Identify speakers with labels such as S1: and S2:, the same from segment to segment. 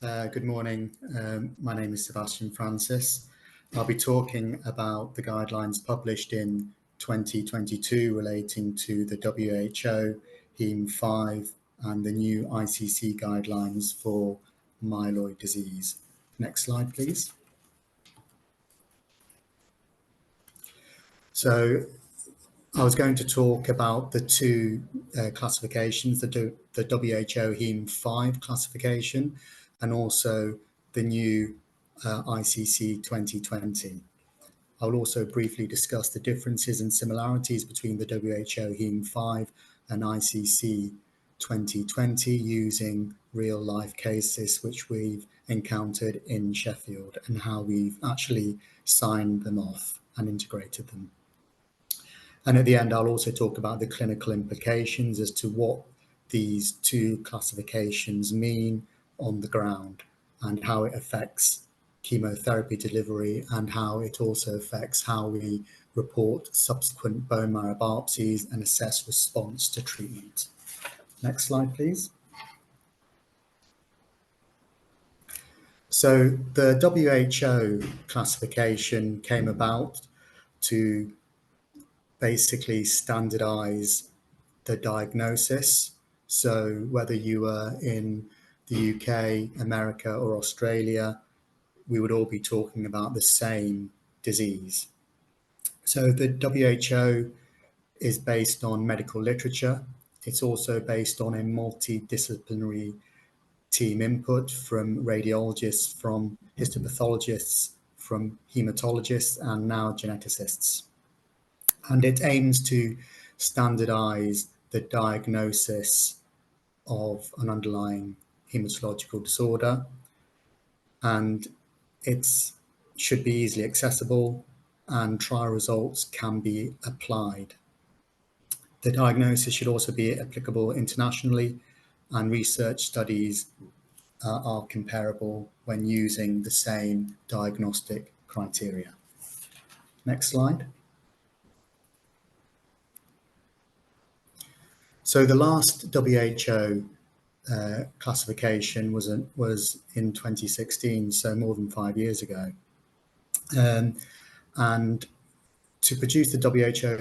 S1: Good morning. My name is Sebastian Francis. I'll be talking about the guidelines published in 2022 relating to the WHO HEM5 and the new ICC guidelines for myeloid disease. Next slide, please. So I was going to talk about the two classifications, the WHO HEM5 classification and also the new ICC 2020. I will also briefly discuss the differences and similarities between the WHO HEM5 and ICC 2020 using real-life cases which we've encountered in Sheffield and how we've actually signed them off and integrated them. And at the end, I'll also talk about the clinical implications as to what these two classifications mean on the ground and how it affects chemotherapy delivery and how it also affects how we report subsequent bone marrow biopsies and assess response to treatment. Next slide, please. So the WHO classification came about to basically standardize the diagnosis. So whether you were in the UK, America, or Australia, we would all be talking about the same disease. So the WHO is based on medical literature. It's also based on a multidisciplinary team input from radiologists, from histopathologists, from hematologists, and now geneticists. And it aims to standardize the diagnosis of an underlying hematological disorder, and it should be easily accessible and trial results can be applied. The diagnosis should also be applicable internationally, and research studies are comparable when using the same diagnostic criteria. Next slide. So the last WHO classification was in 2016, so more than 5 years ago. And to produce the WHO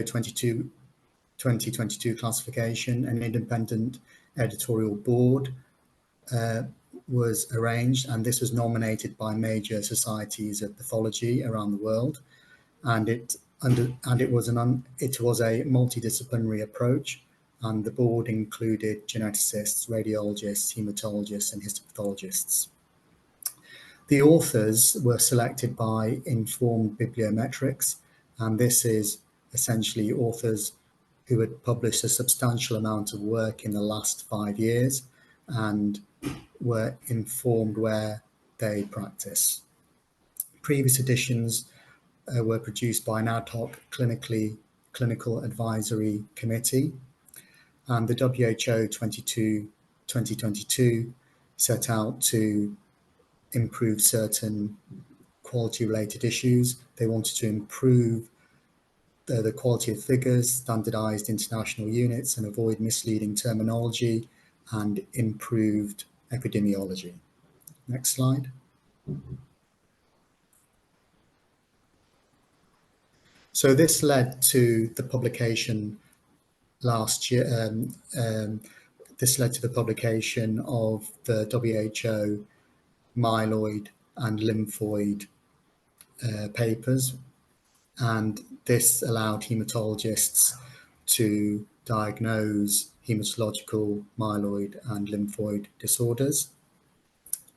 S1: 2022 classification, an independent editorial board was arranged, and this was nominated by major societies of pathology around the world, and it was a multidisciplinary approach. And the board included geneticists, radiologists, hematologists, and histopathologists. The authors were selected by informed bibliometrics, and this is essentially authors who had published a substantial amount of work in the last 5 years and were informed where they practice. Previous editions were produced by an ad hoc clinical advisory committee. And the WHO 2022 set out to improve certain quality-related issues. They wanted to improve the quality of figures, standardized international units, and avoid misleading terminology, and improved epidemiology. Next slide. So this led to the publication last year. This led to the publication of the WHO myeloid and lymphoid papers, and this allowed hematologists to diagnose hematological myeloid and lymphoid disorders.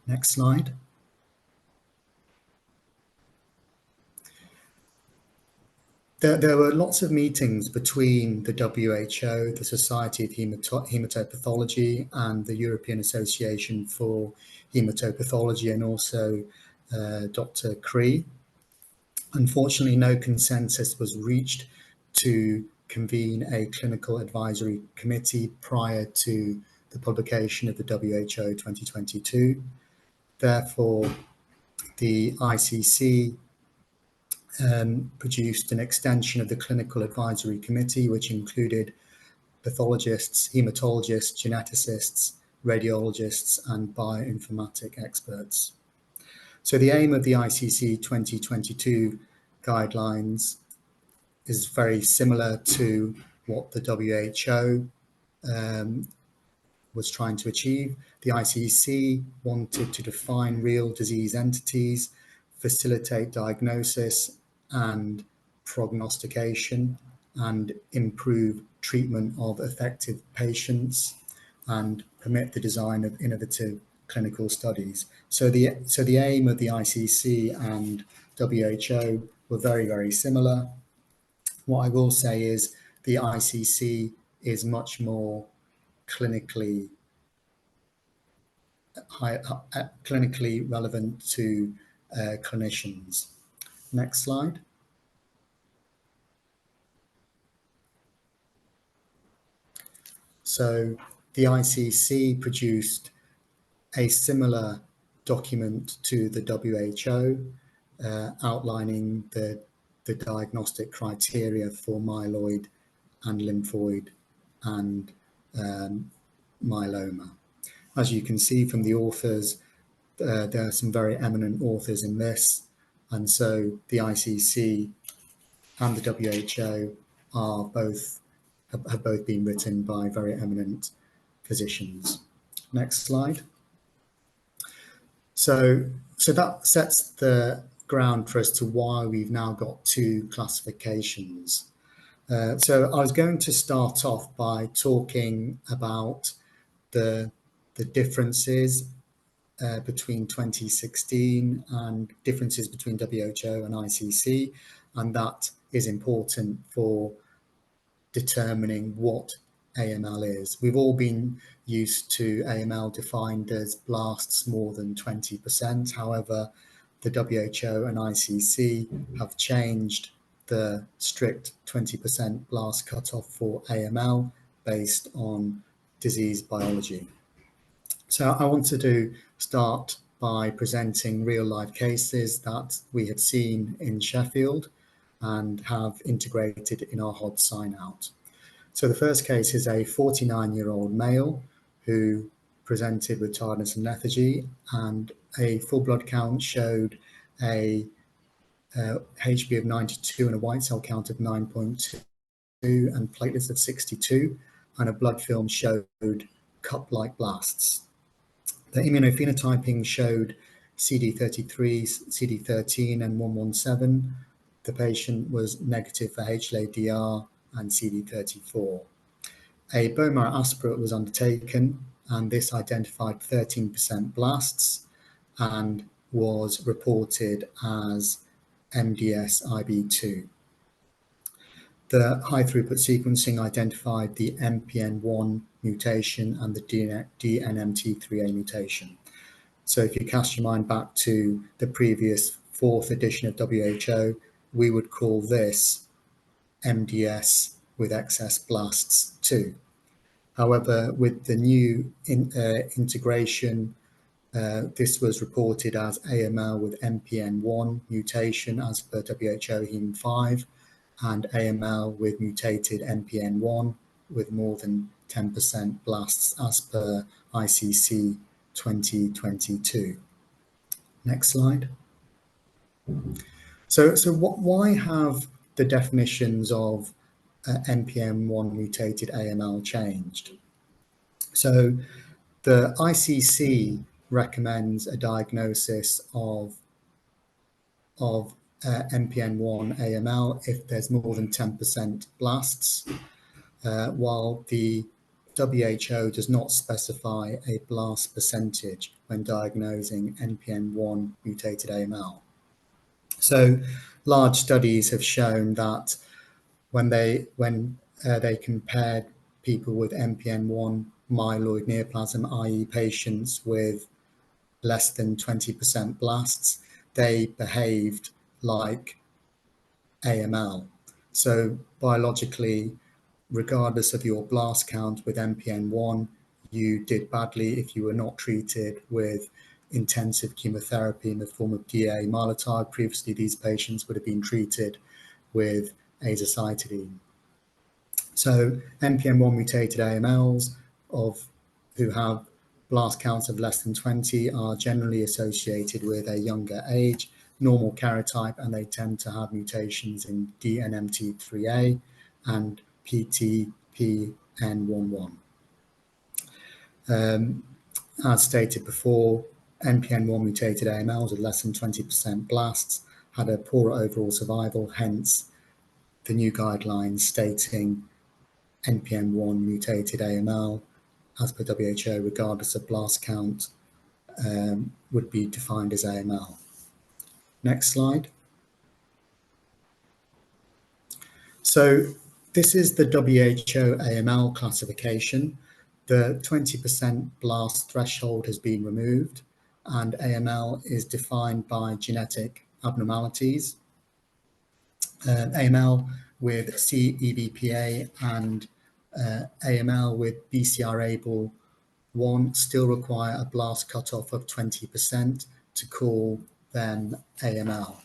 S1: Next slide. There were lots of meetings between the WHO, the Society of Hematopathology, and the European Association for Hematopathology, and also Dr. Cree. Unfortunately, no consensus was reached to convene a clinical advisory committee prior to the publication of the WHO 2022. Therefore, the ICC produced an extension of the clinical advisory committee, which included pathologists, hematologists, geneticists, radiologists, and bioinformatic experts. So the aim of the ICC 2022 guidelines is very similar to what the WHO was trying to achieve. The ICC wanted to define real disease entities, facilitate diagnosis and prognostication, and improve treatment of affected patients, and permit the design of innovative clinical studies. So the aim of the ICC and WHO were very, very similar. What I will say is the ICC is much more clinically clinically relevant to clinicians. Next slide. So the ICC produced a similar document to the WHO, outlining the diagnostic criteria for myeloid and lymphoid and myeloma. As you can see from the authors, there are some very eminent authors in this, and so the ICC and the WHO are have both been written by very eminent physicians. Next slide. So that sets the ground for as to why we've now got two classifications. So I was going to start off by talking about the differences between 2016 and differences between WHO and ICC, and that is important for determining what AML is. We've all been used to AML defined as blasts more than 20%. However, the WHO and ICC have changed the strict 20% blast cutoff for AML based on disease biology. So I wanted to start by presenting real-life cases that we have seen in Sheffield and have integrated in our HOD sign-out. So the first case is a 49-year-old male who presented with tiredness and lethargy, and a full blood count showed a HB of 92 and a white cell count of 9.2 and platelets of 62, and a blood film showed cup-like blasts. The immunophenotyping showed CD33, CD13 and 117. The patient was negative for HLA-DR and CD34. A bone marrow aspirate was undertaken, and this identified 13% blasts and was reported as MDS-IB2. The high-throughput sequencing identified the MPN1 mutation and the DNMT3A mutation. So if you cast your mind back to the previous 4th edition of WHO, we would call this MDS with excess blasts 2. However, with the new integration, this was reported as AML with MPN1 mutation as per WHO HEM5, and AML with mutated MPN1 with more than 10% blasts as per ICC 2022. Next slide. So why have the definitions of MPN1 mutated AML changed? So the ICC recommends a diagnosis of MPN1 AML if there's more than 10% blasts, while the WHO does not specify a blast percentage when diagnosing MPN1 mutated AML. So large studies have shown that when they compared people with MPN1 myeloid neoplasm, i.e. patients with less than 20% blasts, they behaved like AML. So biologically, regardless of your blast count with MPN1, you did badly if you were not treated with intensive chemotherapy in the form of DA Mylotarg. Previously, these patients would have been treated with azacitidine. So MPN1 mutated AMLs who have blast counts of less than 20 are generally associated with a younger age, normal karyotype, and they tend to have mutations in DNMT3A and PTPN11. As stated before, NPN1 mutated AMLs with less than 20% blasts had a poorer overall survival, hence the new guidelines stating NPN1 mutated AML, as per WHO, regardless of blast count, would be defined as AML. Next slide. So this is the WHO AML classification. The 20% blast threshold has been removed, and AML is defined by genetic abnormalities. AML with CEBPA and AML with BCR-ABL1 still require a blast cutoff of 20% to call them AML.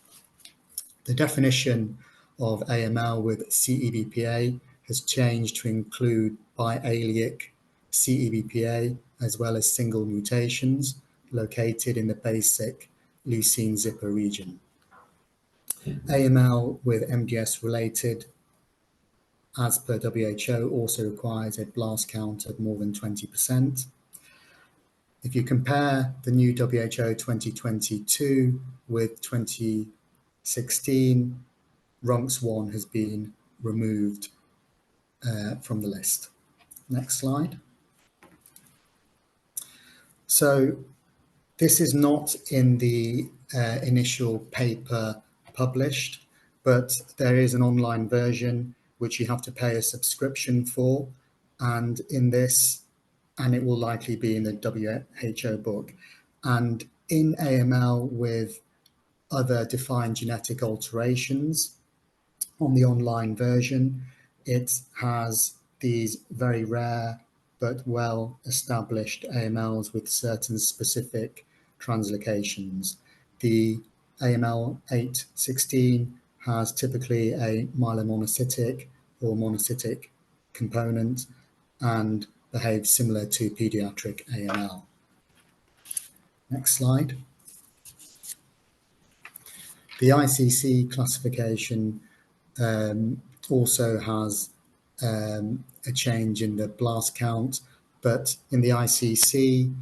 S1: The definition of AML with CEBPA has changed to include biallelic CEBPA as well as single mutations located in the basic leucine zipper region. AML with MDS related, as per WHO, also requires a blast count of more than 20%. If you compare the new WHO 2022 with 2016, RUNX1 has been removed from the list. Next slide. So this is not in the initial paper published, but there is an online version which you have to pay a subscription for, and in this, and it will likely be in the WHO book. And in AML with other defined genetic alterations, on the online version, it has these very rare but well-established AMLs with certain specific translocations. The AML 816 has typically a myelomonocytic or monocytic component and behaves similar to pediatric AML. Next slide. The ICC classification also has a change in the blast count, but in the ICC,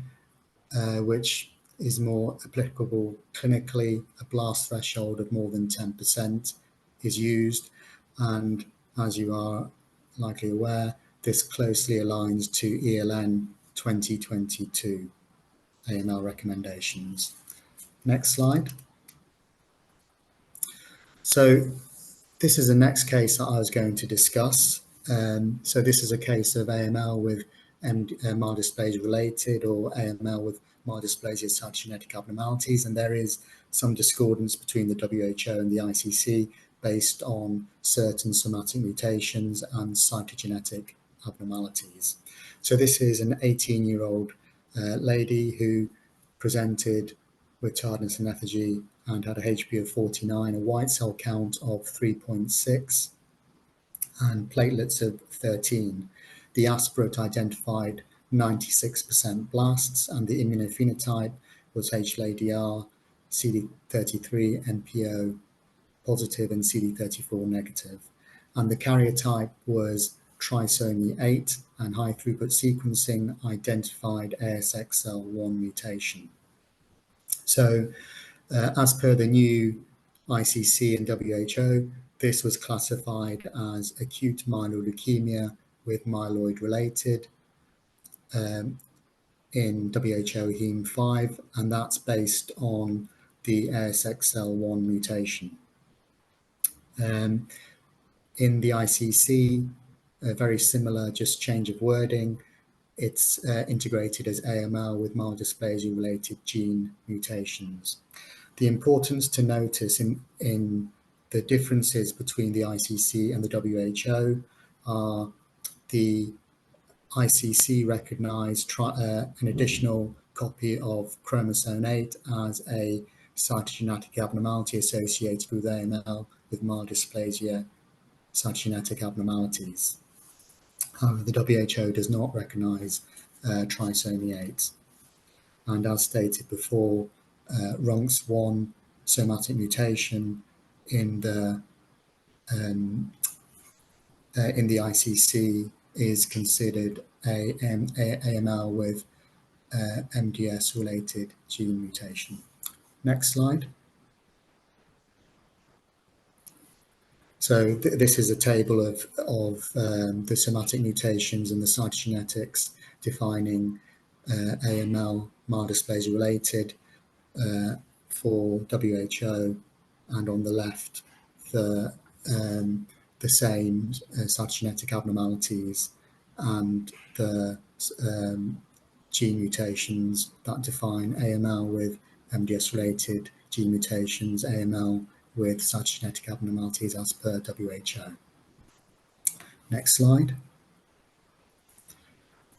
S1: which is more applicable clinically, a blast threshold of more than 10% is used, and as you are likely aware, this closely aligns to ELN 2022 AML recommendations. Next slide. So this is the next case that I was going to discuss. So this is a case of AML with myelodysplasia related or AML with myelodysplasia cytogenetic abnormalities, and there is some discordance between the WHO and the ICC based on certain somatic mutations and cytogenetic abnormalities. So this is an 18-year-old lady who presented with tiredness and lethargy and had a HB of 49, a white cell count of 3.6, and platelets of 13. The aspirate identified 96% blasts, and the immunophenotype was HLA-DR, CD33, NPO positive, and CD34 negative. And the karyotype was trisomy 8, and high throughput sequencing identified ASXL1 mutation. So as per the new ICC and WHO, this was classified as acute myeloid leukemia with myeloid related in WHO HEM5, and that's based on the ASXL1 mutation. In the ICC, very similar, just change of wording. It's integrated as AML with myelodysplasia related gene mutations. The importance to notice in the differences between the ICC and the WHO are the ICC recognised an additional copy of chromosome 8 as a cytogenetic abnormality associated with AML with myelodysplasia cytogenetic abnormalities. However, the WHO does not recognise trisomy 8. And as stated before, RUNX1 somatic mutation in the ICC is considered a AML with MDS-related gene mutation. Next slide. So this is a table of the somatic mutations and the cytogenetics defining AML myelodysplasia related for WHO, and on the left the same cytogenetic abnormalities and the gene mutations that define AML with MDS-related gene mutations, AML with cytogenetic abnormalities as per WHO. Next slide.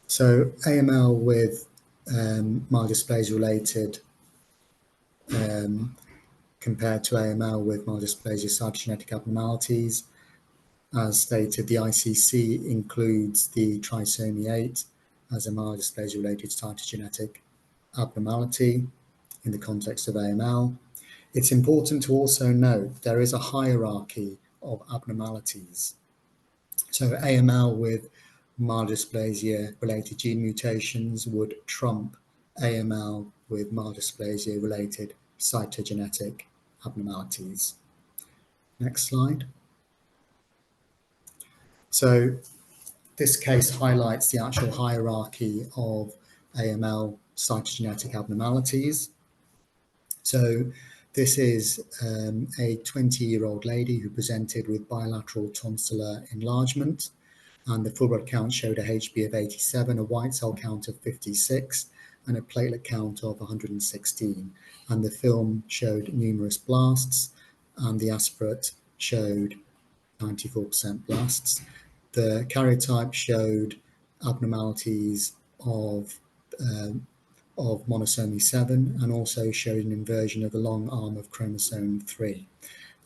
S1: So AML with myelodysplasia related compared to AML with myelodysplasia cytogenetic abnormalities. As stated, the ICC includes the trisomy 8 as a myelodysplasia-related cytogenetic abnormality in the context of AML. It's important to also note there is a hierarchy of abnormalities. So AML with myelodysplasia-related gene mutations would trump AML with myelodysplasia-related cytogenetic abnormalities. Next slide. So this case highlights the actual hierarchy of AML cytogenetic abnormalities. So this is a 20-year-old lady who presented with bilateral tonsillar enlargement, and the full blood count showed a HB of 87, a white cell count of 56, and a platelet count of 116. And the film showed numerous blasts, and the aspirate showed 94% blasts. The karyotype showed abnormalities of monosomy 7 and also showed an inversion of the long arm of chromosome 3.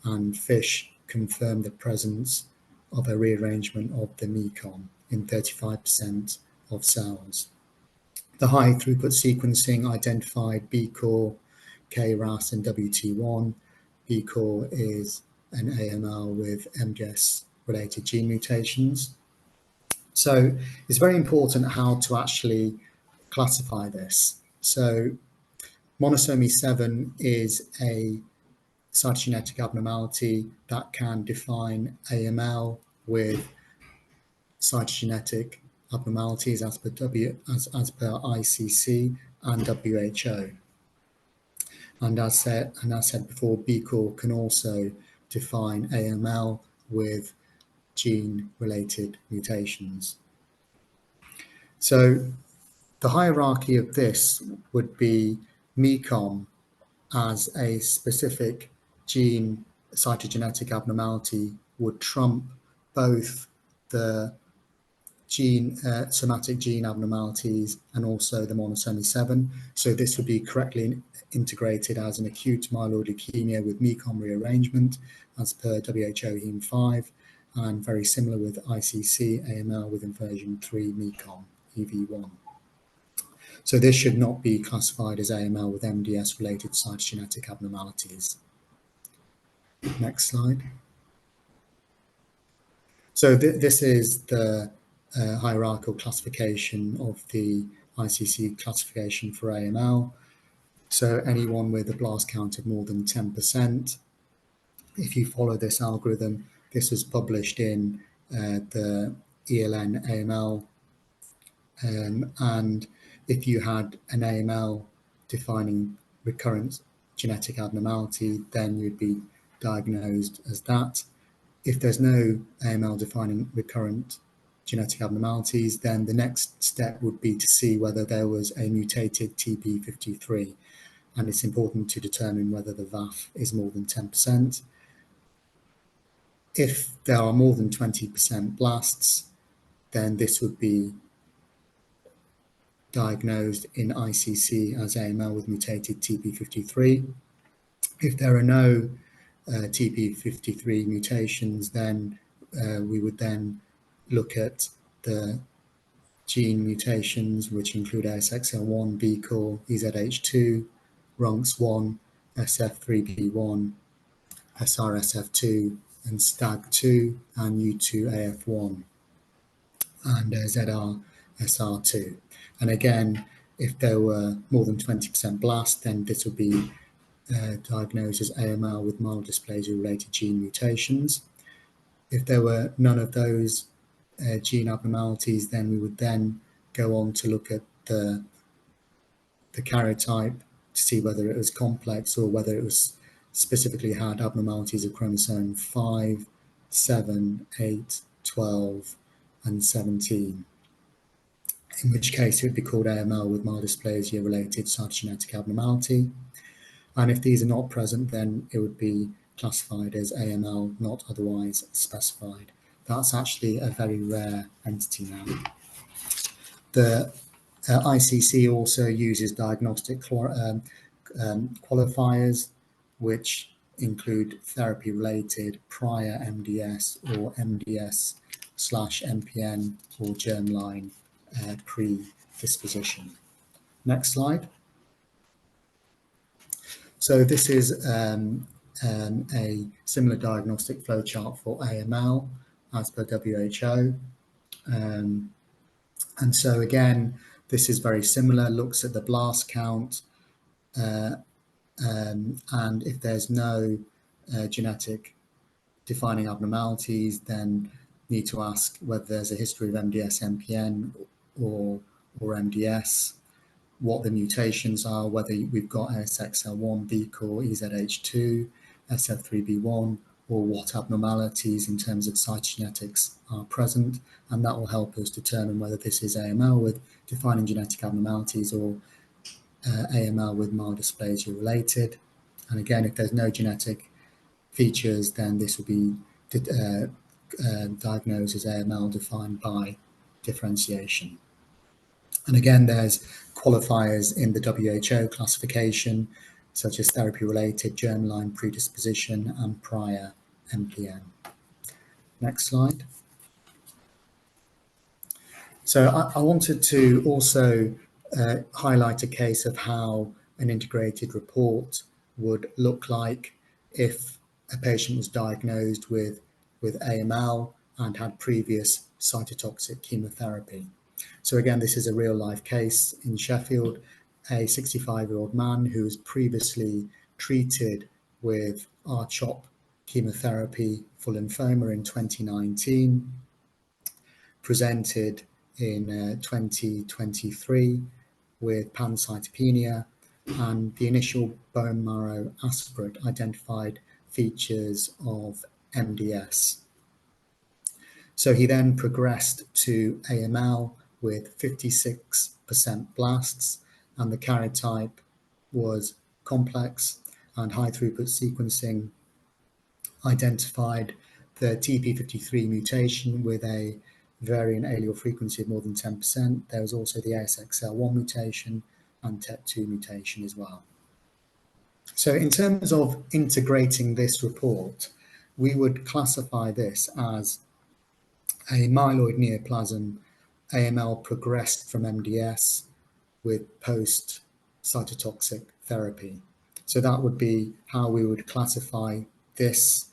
S1: And FISH confirmed the presence of a rearrangement of the MECOM in 35% of cells. The high throughput sequencing identified BCOR, KRAS, and WT1. BCOR is an AML with MDS-related gene mutations. So it's very important how to actually classify this. So monosomy 7 is a cytogenetic abnormality that can define AML with cytogenetic abnormalities as per ICC and WHO. And as said before, BCOR can also define AML with gene-related mutations. So the hierarchy of this would be MECOM as a specific gene cytogenetic abnormality would trump both the somatic gene abnormalities and also the monosomy 7. So this would be correctly integrated as an acute myeloid leukemia with MECOM rearrangement as per WHO HEM5, and very similar with ICC AML with inversion 3 MECOM EV1. So this should not be classified as AML with MDS-related cytogenetic abnormalities. Next slide. So this is the hierarchical classification of the ICC classification for AML. So anyone with a blast count of more than 10%, if you follow this algorithm, this was published in the ELN AML, and if you had an AML defining recurrent genetic abnormality, then you'd be diagnosed as that. If there's no AML defining recurrent genetic abnormalities, then the next step would be to see whether there was a mutated TP53, and it's important to determine whether the VAF is more than 10%. If there are more than 20% blasts, then this would be diagnosed in ICC as AML with mutated TP53. If there are no TP53 mutations, then we would then look at the gene mutations, which include ASXL1, BCOR, EZH2, RUNX1, SF3B1, SRSF2, and STAG2, and U2AF1, and ZRSR2. And again, if there were more than 20% blast, then this would be diagnosed as AML with mild dysplasia-related gene mutations. If there were none of those gene abnormalities, then we would then go on to look at the karyotype to see whether it was complex or whether it was specifically had abnormalities of chromosome 5, 7, 8, 12, and 17, in which case it would be called AML with mild dysplasia-related cytogenetic abnormality. And if these are not present, then it would be classified as AML not otherwise specified. That's actually a very rare entity now. The ICC also uses diagnostic qualifiers, which include therapy-related prior MDS or MDS/MPN or germline predisposition. Next slide. So this is a similar diagnostic flowchart for AML as per WHO. And so again, this is very similar, looks at the blast count, and if there's no genetic defining abnormalities, then need to ask whether there's a history of MDS-MPN or MDS, what the mutations are, whether we've got ASXL1, BCOR, EZH2, SF3B1, or what abnormalities in terms of cytogenetics are present, and that will help us determine whether this is AML with defining genetic abnormalities or AML with mild dysplasia related. And again, if there's no genetic features, then this will be diagnosed as AML defined by differentiation. And again, there's qualifiers in the WHO classification, such as therapy-related, germline predisposition, and prior MPN. Next slide. So I wanted to also highlight a case of how an integrated report would look like if a patient was diagnosed with AML and had previous cytotoxic chemotherapy. So again, this is a real-life case in Sheffield, a 65-year-old man who was previously treated with R-CHOP chemotherapy for lymphoma in 2019, presented in 2023 with pancytopenia, and the initial bone marrow aspirate identified features of MDS. So he then progressed to AML with 56% blasts, and the karyotype was complex, and high throughput sequencing identified the TP53 mutation with a variant allele frequency of more than 10%. There was also the ASXL1 mutation and TET2 mutation as well. So in terms of integrating this report, we would classify this as a myeloid neoplasm AML progressed from MDS with post-cytotoxic therapy. So that would be how we would classify this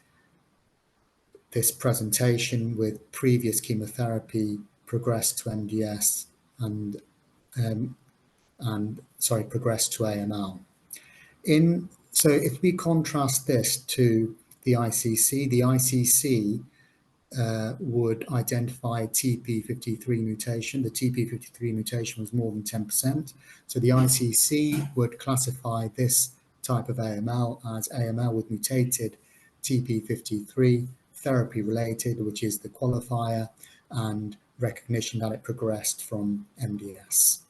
S1: presentation with previous chemotherapy progressed to MDS and progressed to AML. So if we contrast this to the ICC would identify TP53 mutation. The TP53 mutation was more than 10%. So the ICC would classify this type of AML as AML with mutated TP53, therapy related, which is the qualifier, and recognition that it progressed from MDS.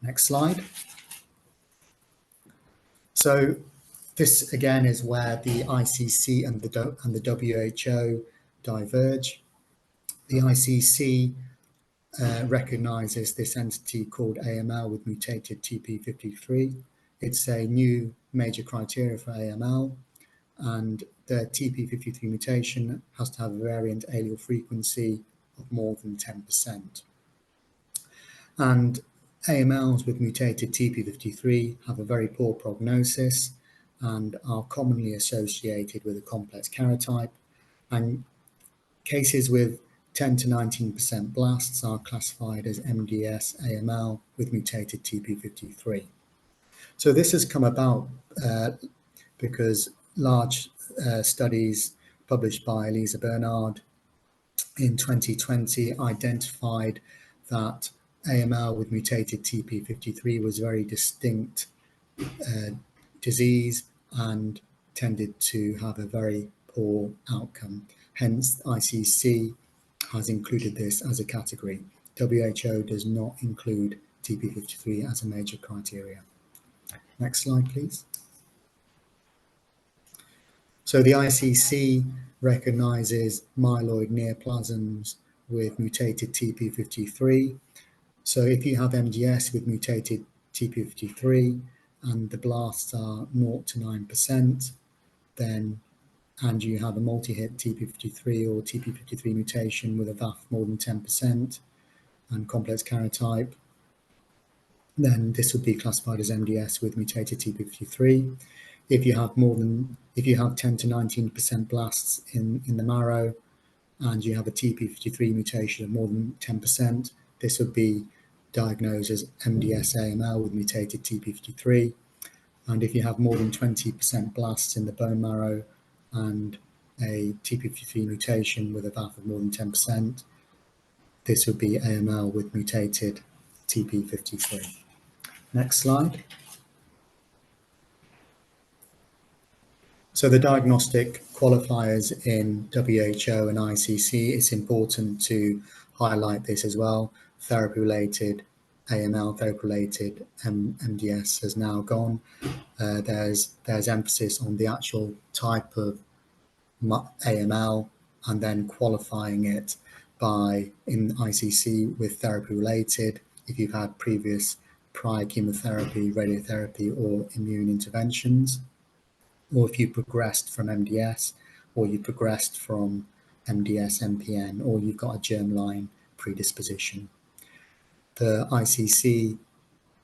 S1: Next slide. So this again is where the ICC and the WHO diverge. The ICC recognizes this entity called AML with mutated TP53. It's a new major criteria for AML, and the TP53 mutation has to have a variant allele frequency of more than 10%. And AMLs with mutated TP53 have a very poor prognosis and are commonly associated with a complex karyotype. And cases with 10 to 19% blasts are classified as MDS AML with mutated TP53. So this has come about because large studies published by Elisa Bernard in 2020 identified that AML with mutated TP53 was a very distinct disease and tended to have a very poor outcome. Hence, ICC has included this as a category. WHO does not include TP53 as a major criteria. Next slide, please. So the ICC recognises myeloid neoplasms with mutated TP53. So if you have MDS with mutated TP53 and the blasts are 0 to 9%, then and you have a multi-hit TP53 or TP53 mutation with a VAF more than 10% and complex karyotype, then this would be classified as MDS with mutated TP53. If you have 10 to 19% blasts in the marrow and you have a TP53 mutation of more than 10%, this would be diagnosed as MDS AML with mutated TP53. And if you have more than 20% blasts in the bone marrow and a TP53 mutation with a VAF of more than 10%, this would be AML with mutated TP53. Next slide. So the diagnostic qualifiers in WHO and ICC, it's important to highlight this as well. Therapy-related AML, therapy-related MDS has now gone. There's emphasis on the actual type of AML and then qualifying it by in ICC with therapy-related if you've had prior chemotherapy, radiotherapy or immune interventions, or if you progressed from MDS, or you progressed from MDS MPN, or you've got a germline predisposition. The ICC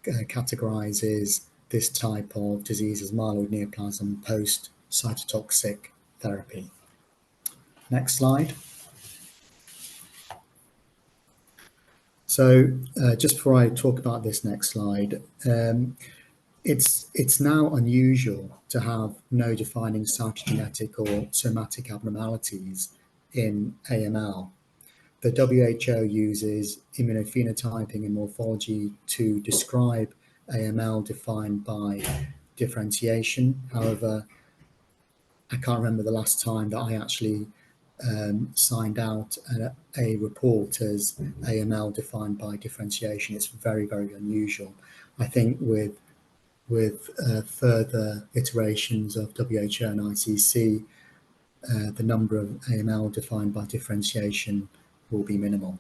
S1: categorizes this type of disease as myeloid neoplasm post-cytotoxic therapy. Next slide. So just before I talk about this next slide, it's now unusual to have no defining cytogenetic or somatic abnormalities in AML. The WHO uses immunophenotyping and morphology to describe AML defined by differentiation. However, I can't remember the last time that I actually signed out a report as AML defined by differentiation. It's very, very unusual. I think with further iterations of WHO and ICC, the number of AML defined by differentiation will be minimal.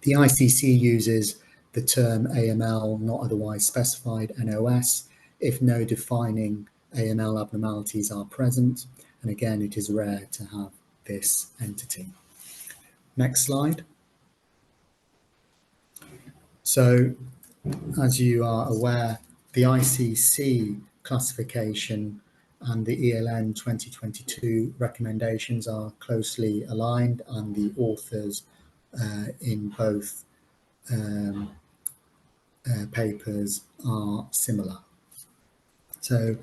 S1: The ICC uses the term AML not otherwise specified, NOS, if no defining AML abnormalities are present. And again, it is rare to have this entity. Next slide. So, as you are aware, the ICC classification and the ELN 2022 recommendations are closely aligned, and the authors in both papers are similar. So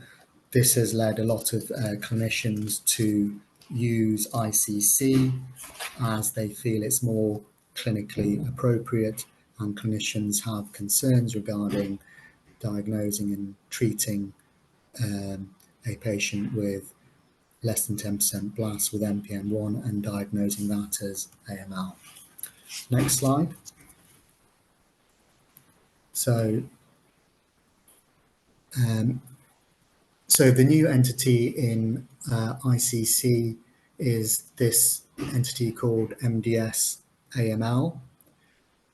S1: this has led a lot of clinicians to use ICC as they feel it's more clinically appropriate, and clinicians have concerns regarding diagnosing and treating a patient with less than 10% blasts with MPN1 and diagnosing that as AML. Next slide. So the new entity in ICC is this entity called MDS AML,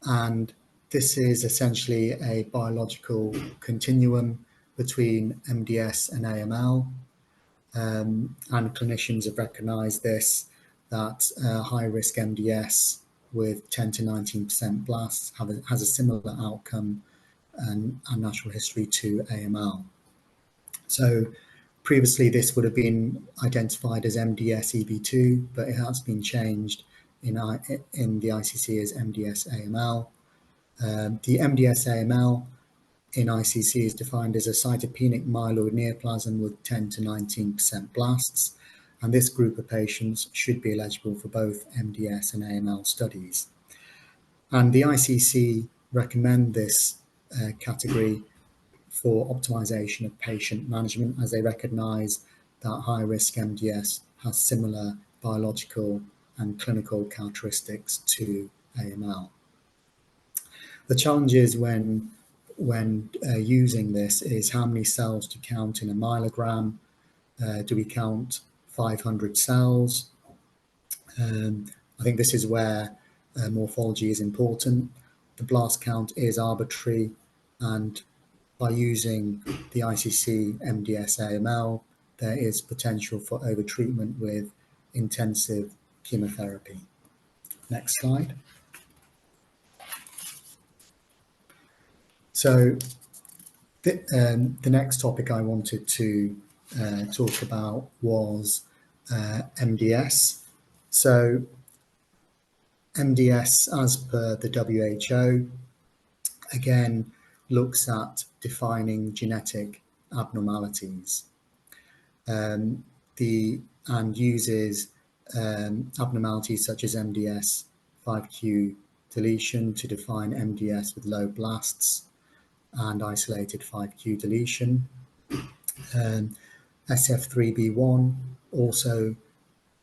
S1: and this is essentially a biological continuum between MDS and AML, and clinicians have recognized this, that high-risk MDS with 10 to 19% blasts has a similar outcome and natural history to AML. So previously this would have been identified as MDS-EB2, but it has been changed in the ICC as MDS-AML. The MDS-AML in ICC is defined as a cytopenic myeloid neoplasm with 10 to 19% blasts, and this group of patients should be eligible for both MDS and AML studies. And the ICC recommend this category for optimization of patient management, as they recognize that high-risk MDS has similar biological and clinical characteristics to AML. The challenge is when using this is how many cells to count in a myelogram. Do we count 500 cells? I think this is where morphology is important. The blast count is arbitrary, and by using the ICC MDS-AML, there is potential for overtreatment with intensive chemotherapy. Next slide. So the next topic I wanted to talk about was MDS. So MDS, as per the WHO, again, looks at defining genetic abnormalities and uses abnormalities such as MDS 5q deletion to define MDS with low blasts and isolated 5q deletion. SF3B1 also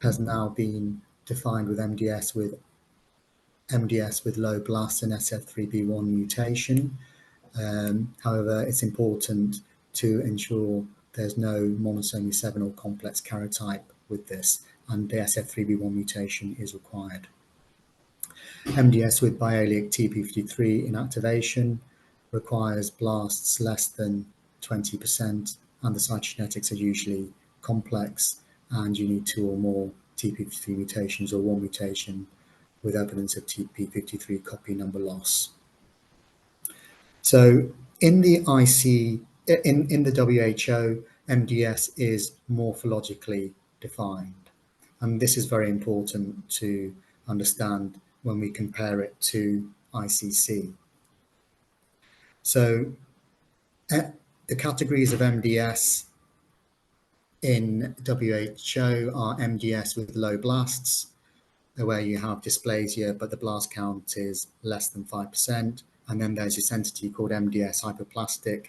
S1: has now been defined with MDS with low blasts and SF3B1 mutation. However, it's important to ensure there's no monosomy 7 or complex karyotype with this, and the SF3B1 mutation is required. MDS with biallelic TP53 inactivation requires blasts less than 20%, and the cytogenetics are usually complex, and you need 2 or more TP53 mutations or 1 mutation with evidence of TP53 copy number loss. So in the WHO, MDS is morphologically defined, and this is very important to understand when we compare it to ICC. So the categories of MDS in WHO are MDS with low blasts, where you have dysplasia, but the blast count is less than 5%. And then there's this entity called MDS hyperplastic,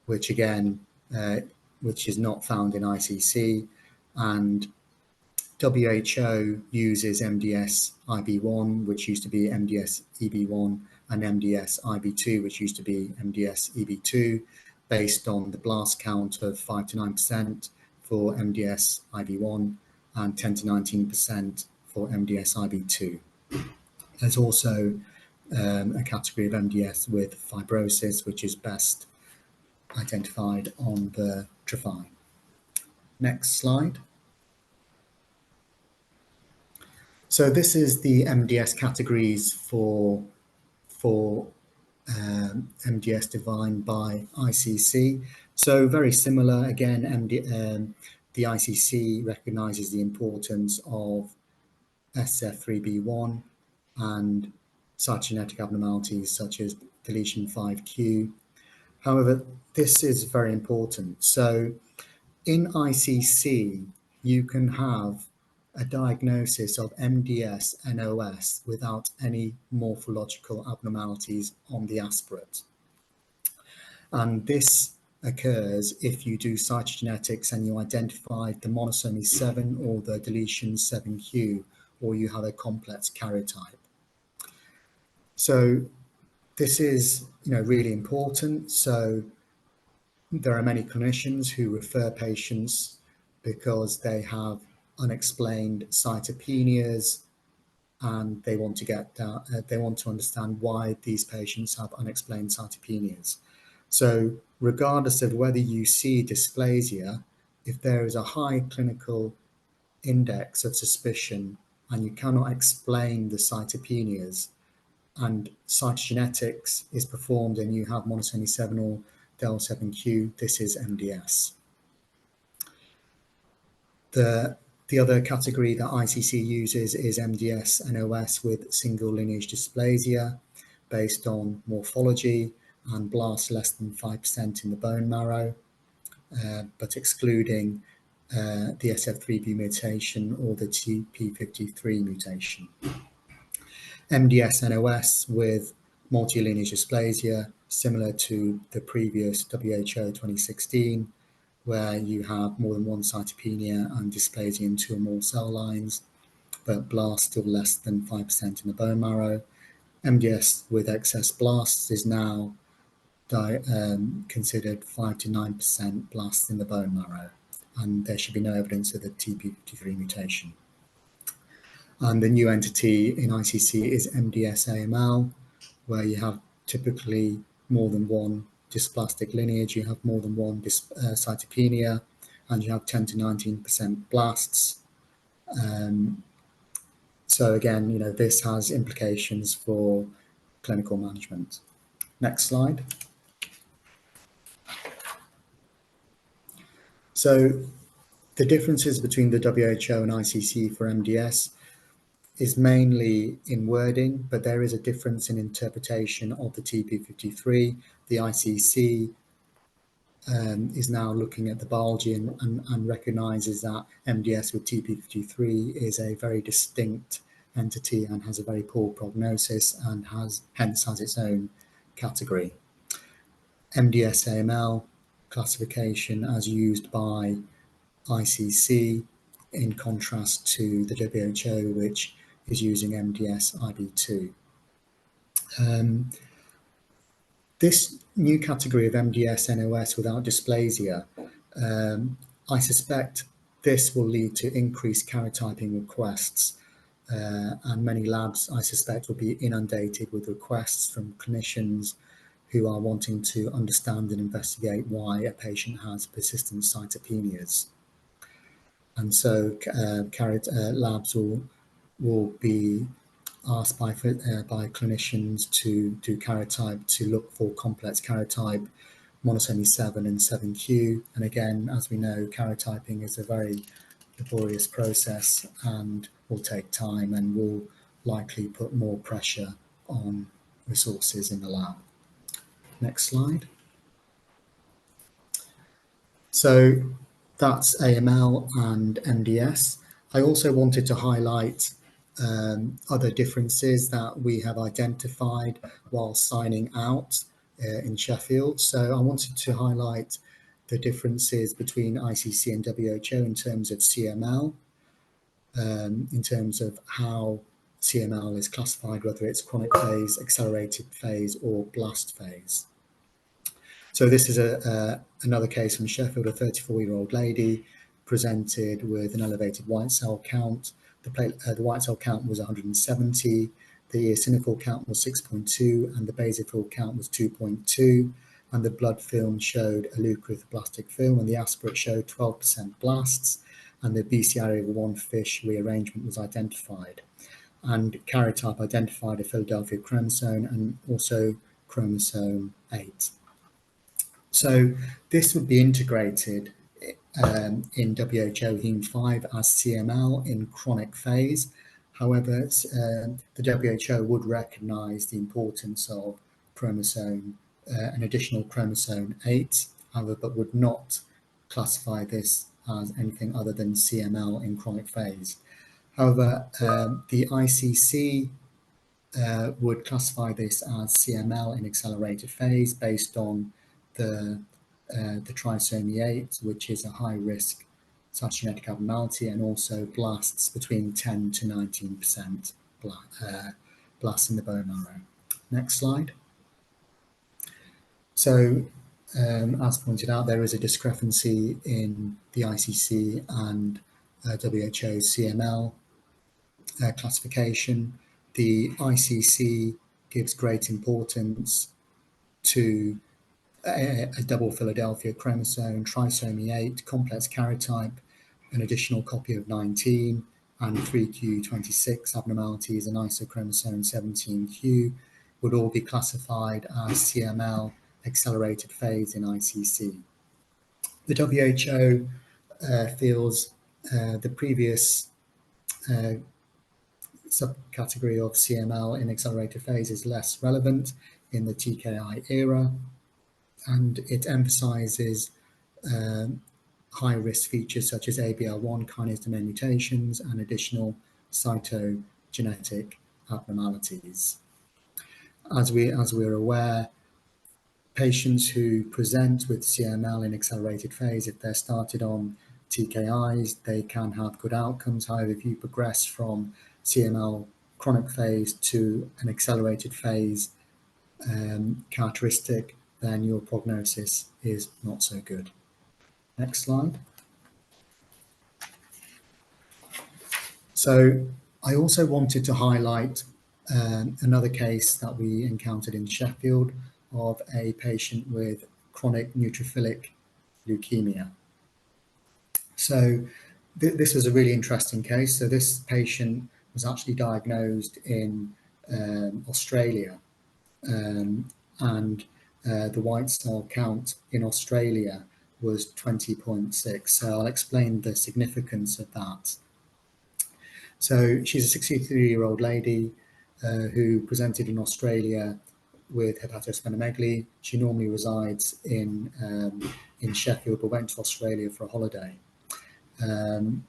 S1: which again, which is not found in ICC. And WHO uses MDS IB1, which used to be MDS EB1, and MDS IB2, which used to be MDS EB2, based on the blast count of 5 to 9% for MDS IB1 and 10 to 19% for MDS IB2. There's also a category of MDS with fibrosis, which is best identified on the trifine. Next slide. So this is the MDS categories for MDS defined by ICC. So very similar, again, the ICC recognizes the importance of SF3B1 and cytogenetic abnormalities such as deletion 5q. However, this is very important. So in ICC, you can have a diagnosis of MDS NOS without any morphological abnormalities on the aspirate. And this occurs if you do cytogenetics and you identify the monosomy 7 or the deletion 7q, or you have a complex karyotype. So this is, really important. So there are many clinicians who refer patients because they have unexplained cytopenias, and they want to understand why these patients have unexplained cytopenias. So regardless of whether you see dysplasia, if there is a high clinical index of suspicion and you cannot explain the cytopenias, and cytogenetics is performed and you have monosomy 7 or del7q, this is MDS. The other category that ICC uses is MDS-NOS with single lineage dysplasia based on morphology and blasts less than 5% in the bone marrow, but excluding the SF3B mutation or the TP53 mutation. MDS-NOS with multilineage dysplasia, similar to the previous WHO 2016, where you have more than one cytopenia and dysplasia in 2 or more cell lines, but blasts still less than 5% in the bone marrow. MDS with excess blasts is now considered 5 to 9% blasts in the bone marrow, and there should be no evidence of the TP53 mutation. And the new entity in ICC is MDS-AML, where you have typically more than one dysplastic lineage, you have more than one cytopenia, and you have 10 to 19% blasts. So again, you know, this has implications for clinical management. Next slide. So the differences between the WHO and ICC for MDS is mainly in wording, but there is a difference in interpretation of the TP53. The ICC is now looking at the biology and recognizes that MDS with TP53 is a very distinct entity and has a very poor prognosis and hence has its own category. MDS-AML classification as used by ICC in contrast to the WHO, which is using MDS-IB2. This new category of MDS-NOS without dysplasia, I suspect this will lead to increased karyotyping requests, and many labs, I suspect, will be inundated with requests from clinicians who are wanting to understand and investigate why a patient has persistent cytopenias. And so labs will be asked by clinicians to do karyotype, to look for complex karyotype, monosomy 7 and 7q. And again, as we know, karyotyping is a very laborious process and will take time and will likely put more pressure on resources in the lab. Next slide. So that's AML and MDS. I also wanted to highlight other differences that we have identified while signing out in Sheffield. So I wanted to highlight the differences between ICC and WHO in terms of CML, in terms of how CML is classified, whether it's chronic phase, accelerated phase, or blast phase. So this is another case from Sheffield, a 34-year-old lady presented with an elevated white cell count. The white cell count was 170, the eosinophil count was 6.2, and the basophil count was 2.2, and the blood film showed a leukocytic film, and the aspirate showed 12% blasts, and the BCR-ABL1 fish rearrangement was identified. And karyotype identified a Philadelphia chromosome and also chromosome 8. So this would be integrated in WHO HEM5 as CML in chronic phase. However, the WHO would recognize the importance of chromosome, an additional chromosome 8, however, but would not classify this as anything other than CML in chronic phase. However, the ICC would classify this as CML in accelerated phase based on the trisomy 8, which is a high-risk cytogenetic abnormality, and also blasts between 10 to 19% blasts in the bone marrow. Next slide. So, as pointed out, there is a discrepancy in the ICC and WHO CML classification. The ICC gives great importance to a double Philadelphia chromosome, trisomy 8, complex karyotype, an additional copy of 19, and 3q26 abnormalities and isochromosome 17q would all be classified as CML accelerated phase in ICC. The WHO feels the previous subcategory of CML in accelerated phase is less relevant in the TKI era, and it emphasizes high-risk features such as ABL1 kinase domain mutations and additional cytogenetic abnormalities. As we're aware, patients who present with CML in accelerated phase, if they're started on TKIs, they can have good outcomes. However, if you progress from CML chronic phase to an accelerated phase characteristic, then your prognosis is not so good. Next slide. So I also wanted to highlight another case that we encountered in Sheffield of a patient with chronic neutrophilic leukemia. So this was a really interesting case. So this patient was actually diagnosed in Australia, and the white cell count in Australia was 20.6. So I'll explain the significance of that. So she's a 63-year-old lady who presented in Australia with hepatosplenomegaly. She normally resides in Sheffield, but went to Australia for a holiday. And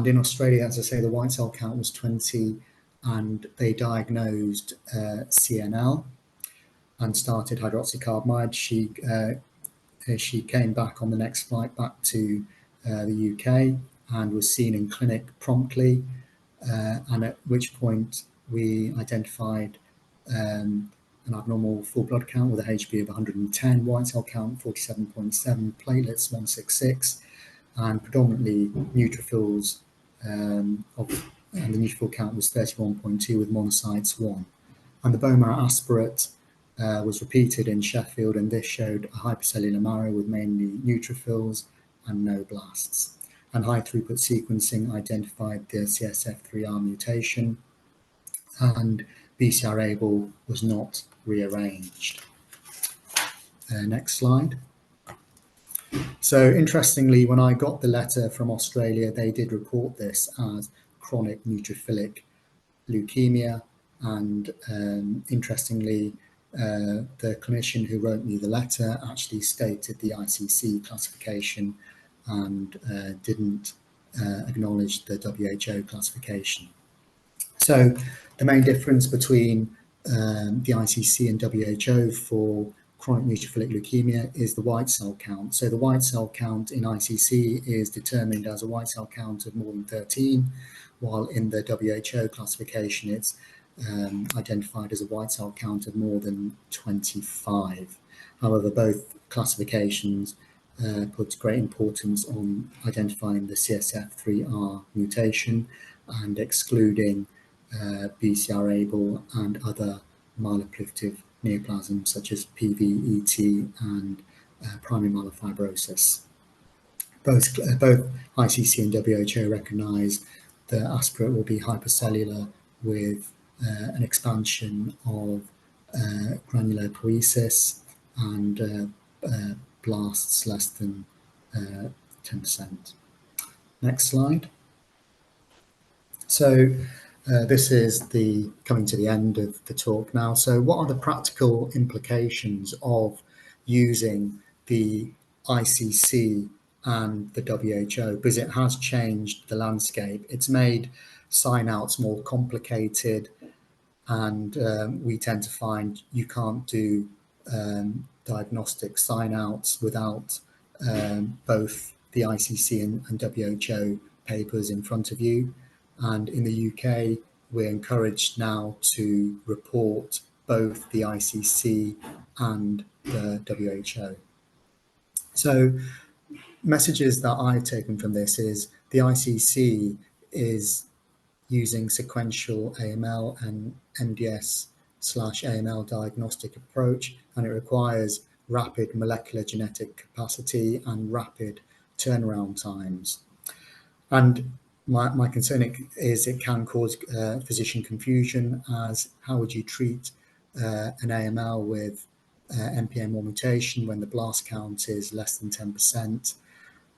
S1: in Australia, as I say, the white cell count was 20, and they diagnosed CNL and started hydroxycarbamide. She came back on the next flight back to the UK and was seen in clinic promptly, and at which point we identified an abnormal full blood count with a HB of 110, white cell count 47.7, platelets 166, and predominantly neutrophils, and the neutrophil count was 31.2 with monocytes 1. And the bone marrow aspirate was repeated in Sheffield, and this showed a hypercellular marrow with mainly neutrophils and no blasts. And high throughput sequencing identified the CSF3R mutation, and BCR-ABL was not rearranged. Next slide. So interestingly, when I got the letter from Australia, they did report this as chronic neutrophilic leukemia, and interestingly, the clinician who wrote me the letter actually stated the ICC classification and didn't acknowledge the WHO classification. So the main difference between the ICC and WHO for chronic neutrophilic leukemia is the white cell count. So the white cell count in ICC is determined as a white cell count of more than 13, while in the WHO classification it's identified as a white cell count of more than 25. However, both classifications put great importance on identifying the CSF3R mutation and excluding BCR-ABL and other myeloproliferative neoplasms such as PV, ET, and primary myelofibrosis. Both ICC and WHO recognise the aspirate will be hypercellular with an expansion of granular poiesis and blasts less than 10%. Next slide. So this is coming to the end of the talk now. So what are the practical implications of using the ICC and the WHO? Because it has changed the landscape. It's made sign-outs more complicated, and we tend to find you can't do diagnostic sign-outs without both the ICC and WHO papers in front of you. And in the UK, we're encouraged now to report both the ICC and the WHO. So messages that I've taken from this is the ICC is using sequential AML and MDS/AML diagnostic approach, and it requires rapid molecular genetic capacity and rapid turnaround times. And My concern is it can cause physician confusion, as how would you treat an AML with NPM1 mutation when the blast count is less than 10%?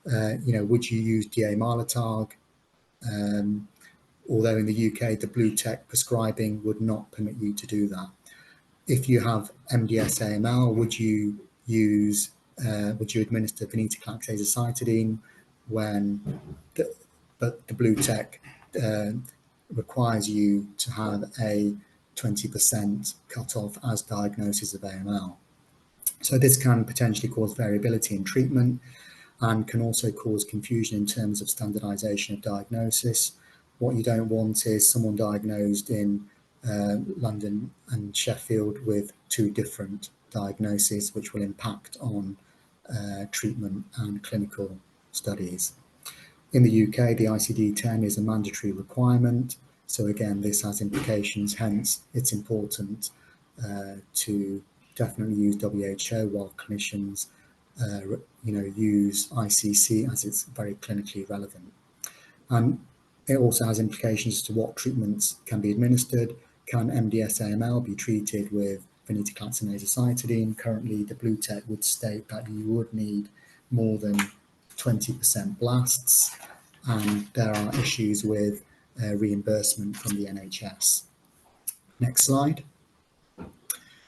S1: Would you use DA-Mylotarg? Although in the UK, the blue tech prescribing would not permit you to do that. If you have MDS AML, would you administer venetoclax azacitidine but the blue tech requires you to have a 20% cutoff as diagnosis of AML. So this can potentially cause variability in treatment and can also cause confusion in terms of standardization of diagnosis. What you don't want is someone diagnosed in London and Sheffield with two different diagnoses, which will impact on treatment and clinical studies. In the UK, the ICD-10 is a mandatory requirement. So again, this has implications, hence it's important to definitely use WHO while clinicians use ICC as it's very clinically relevant. And it also has implications as to what treatments can be administered. Can MDS AML be treated with venetoclax and azacitidine? Currently, the blue tech would state that you would need more than 20% blasts, and there are issues with reimbursement from the NHS. Next slide.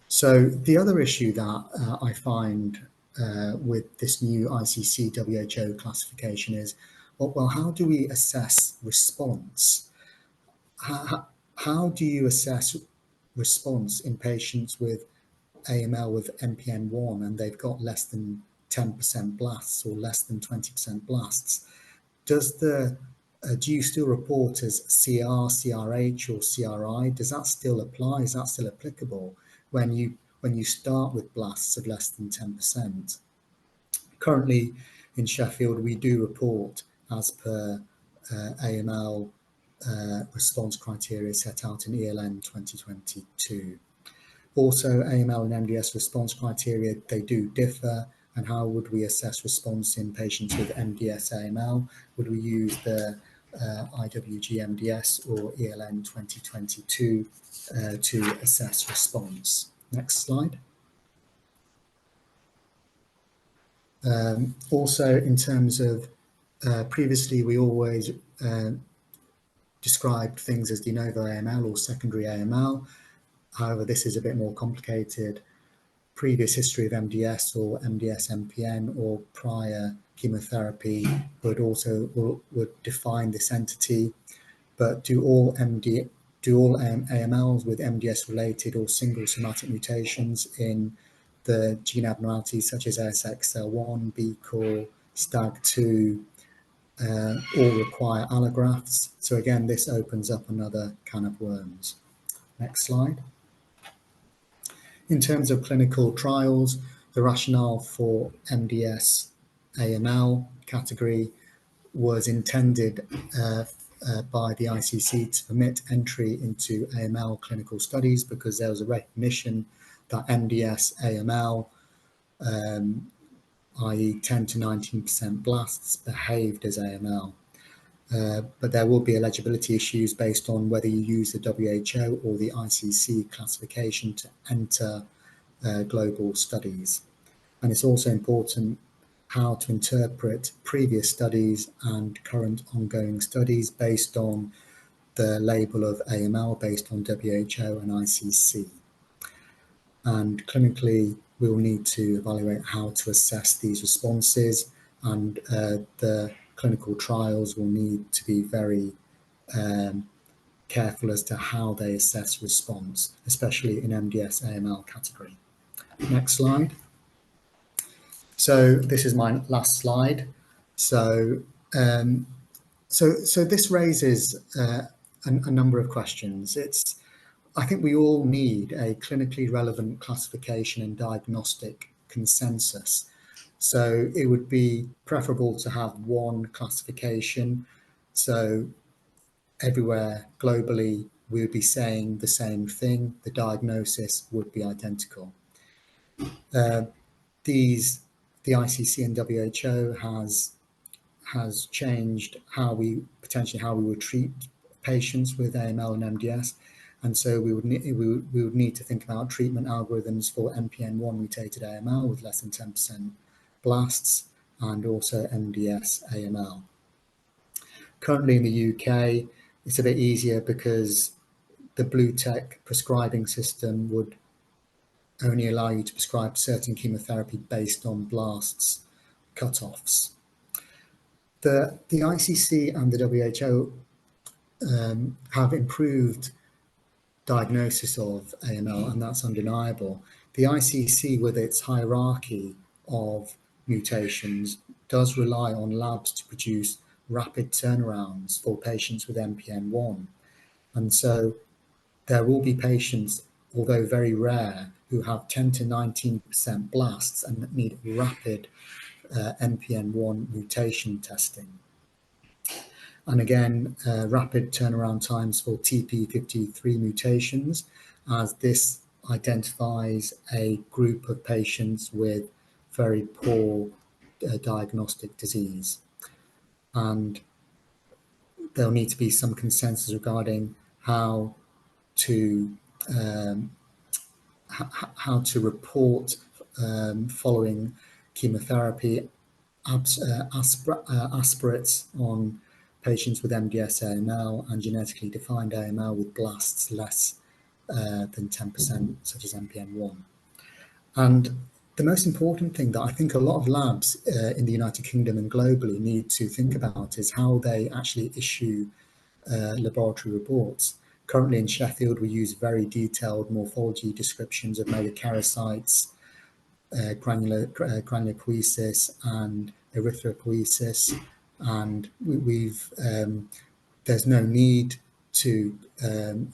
S1: So the other issue that I find with this new ICC WHO classification is, well, how do we assess response? How do you assess response in patients with AML with NPM1 and they've got less than 10% blasts or less than 20% blasts? Do you still report as CR, CRH, or CRI? Does that still apply? Is that still applicable when you start with blasts of less than 10%? Currently in Sheffield, we do report as per AML response criteria set out in ELN 2022. Also, AML and MDS response criteria, they do differ. And how would we assess response in patients with MDS AML? Would we use the IWG MDS or ELN 2022 to assess response? Next slide. Also, in terms of previously, we always described things as de novo AML or secondary AML. However, this is a bit more complicated. Previous history of MDS or MDS MPN or prior chemotherapy would define this entity. But do all AMLs with MDS related or single somatic mutations in the gene abnormalities such as ASXL1, BCOR, STAG2 all require allografts? So again, this opens up another can of worms. Next slide. In terms of clinical trials, the rationale for MDS AML category was intended by the ICC to permit entry into AML clinical studies because there was a recognition that MDS AML, i.e. 10 to 19% blasts, behaved as AML. But there will be eligibility issues based on whether you use the WHO or the ICC classification to enter global studies. And it's also important how to interpret previous studies and current ongoing studies based on the label of AML based on WHO and ICC. And clinically, we will need to evaluate how to assess these responses, and the clinical trials will need to be very careful as to how they assess response, especially in MDS AML category. Next slide. So this is my last slide. So this raises a number of questions. I think we all need a clinically relevant classification and diagnostic consensus. So it would be preferable to have one classification. So everywhere globally, we would be saying the same thing. The diagnosis would be identical. The ICC and WHO has has changed potentially how we would treat patients with AML and MDS. And so we would need to think about treatment algorithms for NPN1 mutated AML with less than 10% blasts, and also MDS AML. Currently in the UK, it's a bit easier because the Blue Tech prescribing system would only allow you to prescribe certain chemotherapy based on blasts cutoffs. The ICC and the WHO have improved diagnosis of AML, and that's undeniable. The ICC, with its hierarchy of mutations, does rely on labs to produce rapid turnarounds for patients with NPN1. And so there will be patients, although very rare, who have 10 to 19% blasts and need rapid NPN1 mutation testing. And again, rapid turnaround times for TP53 mutations, as this identifies a group of patients with very poor diagnostic disease. And there'll need to be some consensus regarding how to report following chemotherapy aspirates on patients with MDS AML and genetically defined AML with blasts less than 10%, such as NPN1. And the most important thing that I think a lot of labs in the United Kingdom and globally need to think about is how they actually issue laboratory reports. Currently in Sheffield, we use very detailed morphology descriptions of megakaryocytes, granular poiesis and erythropoiesis, and there's no need to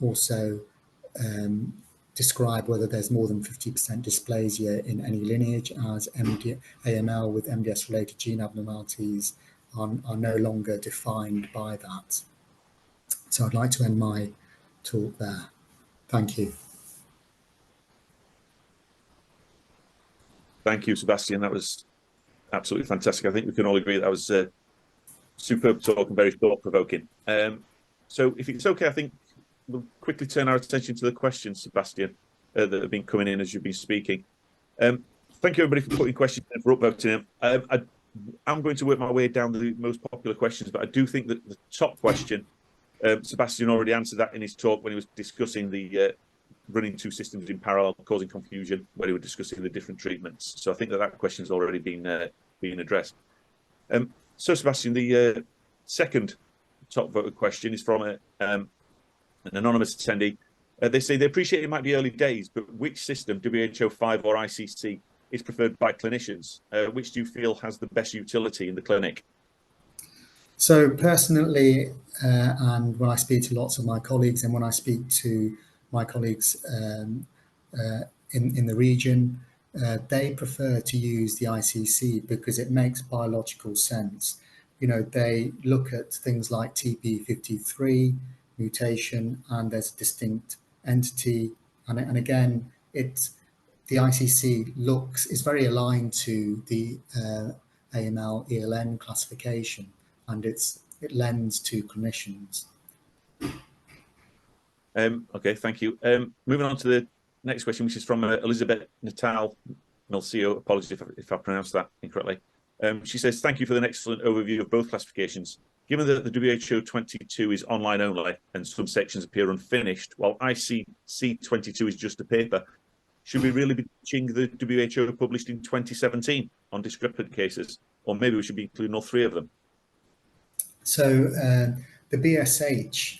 S1: also describe whether there's more than 50% dysplasia in any lineage, as AML with MDS-related gene abnormalities are no longer defined by that. So I'd like to end my talk there. Thank you.
S2: Thank you, Sebastian. That was absolutely fantastic. I think we can all agree that was a superb talk and very thought-provoking. So if it's okay, I think we'll quickly turn our attention to the questions, Sebastian, that have been coming in as you've been speaking. Thank you, everybody, for putting questions in, for upvoting them. I'm going to work my way down the most popular questions, but I do think that the top question, Sebastian already answered that in his talk when he was discussing the running two systems in parallel, causing confusion, where he was discussing the different treatments. So I think that question has already been addressed. So, Sebastian, the second top voted question is from an anonymous attendee. They say they appreciate it might be early days, but which system, WHO5 or ICC, is preferred by clinicians? Which do you feel has the best utility in the clinic?
S1: So personally, and when I speak to lots of my colleagues, and when I speak to my colleagues in the region, they prefer to use the ICC because it makes biological sense. You know, they look at things like TP53 mutation, and there's a distinct entity, and again, the ICC is very aligned to the AML ELN classification, and it lends to clinicians.
S2: Okay, thank you. Moving on to the next question, which is from Elizabeth Natal Milcio. Apologies if I pronounced that incorrectly. She says, thank you for an excellent overview of both classifications. Given that the WHO 22 is online only and some sections appear unfinished, while ICC 22 is just a paper, should we really be teaching the WHO published in 2017 on discrepant cases? Or maybe we should be including all three of them?
S1: So the BSH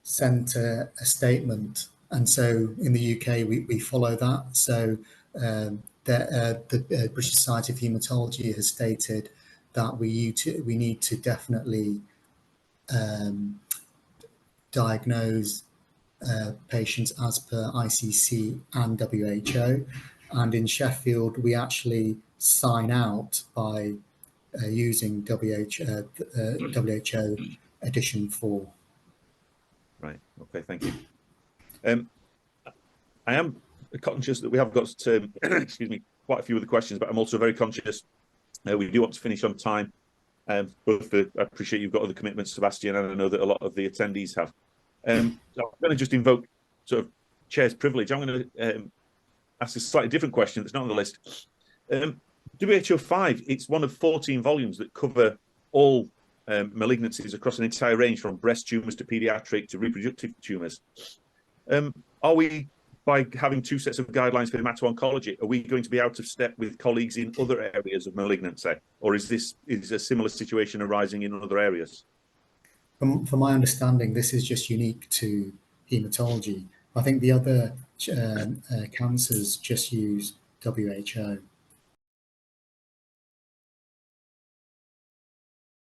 S1: sent a statement, and so in the UK we follow that. So the British Society of Haematology has stated that we need to definitely diagnose patients as per ICC and WHO, and in Sheffield we actually sign out by using WHO edition 4.
S2: Right. Okay. Thank you. I am conscious that we have got excuse me, quite a few of the questions, but I'm also very conscious we do want to finish on time. Both I appreciate you've got other commitments, Sebastian, and I know that a lot of the attendees have. So I'm going to just invoke sort of chair's privilege. I'm going to ask a slightly different question that's not on the list. WHO5, it's one of 14 volumes that cover all malignancies across an entire range from breast tumours to paediatric to reproductive tumours. Are we, by having two sets of guidelines for hemato-oncology, are we going to be out of step with colleagues in other areas of malignancy? Or is a similar situation arising in other areas?
S1: From my understanding, this is just unique to hematology. I think the other cancers just use WHO.